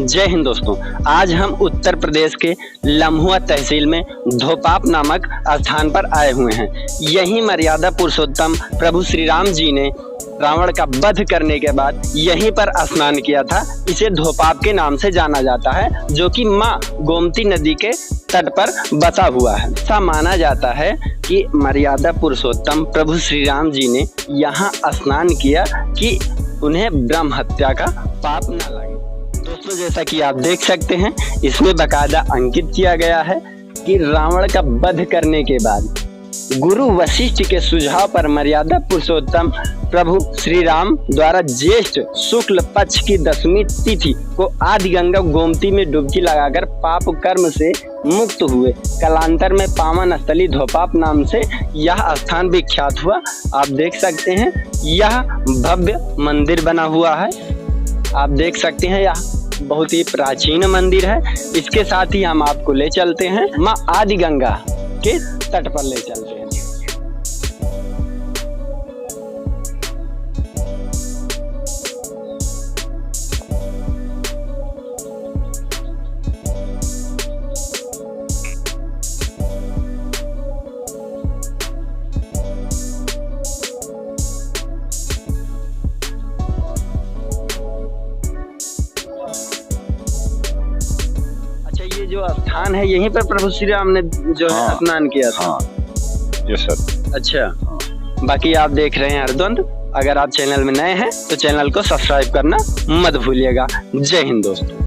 जय हिंद दोस्तों। आज हम उत्तर प्रदेश के लम्हुआ तहसील में धोपाप नामक स्थान पर आए हुए हैं। यहीं मर्यादा पुरुषोत्तम प्रभु श्री राम जी ने रावण का वध करने के बाद यहीं पर स्नान किया था। इसे धोपाप के नाम से जाना जाता है, जो कि माँ गोमती नदी के तट पर बसा हुआ है। ऐसा माना जाता है कि मर्यादा पुरुषोत्तम प्रभु श्री राम जी ने यहाँ स्नान किया कि उन्हें ब्रह्म हत्या का पाप न लगे। दोस्तों, जैसा कि आप देख सकते हैं, इसमें बकायदा अंकित किया गया है कि रावण का वध करने के बाद गुरु वशिष्ठ के सुझाव पर मर्यादा पुरुषोत्तम प्रभु श्री राम द्वारा ज्येष्ठ शुक्ल पक्ष की 10वीं तिथि को आदि गंगा गोमती में डुबकी लगाकर पाप कर्म से मुक्त हुए। कालांतर में पावन स्थली धोपाप नाम से यह स्थान विख्यात हुआ। आप देख सकते हैं, यह भव्य मंदिर बना हुआ है। आप देख सकते हैं, यह बहुत ही प्राचीन मंदिर है। इसके साथ ही हम आपको ले चलते हैं माँ आदि गंगा के तट पर ले चलते हैं। ये जो स्थान है, यहीं पर प्रभु श्री राम ने जो है स्नान किया था। Yes sir. अच्छा, बाकी आप देख रहे हैं हरद्वंद। अगर आप चैनल में नए हैं तो चैनल को सब्सक्राइब करना मत भूलिएगा। जय हिंद दोस्तों।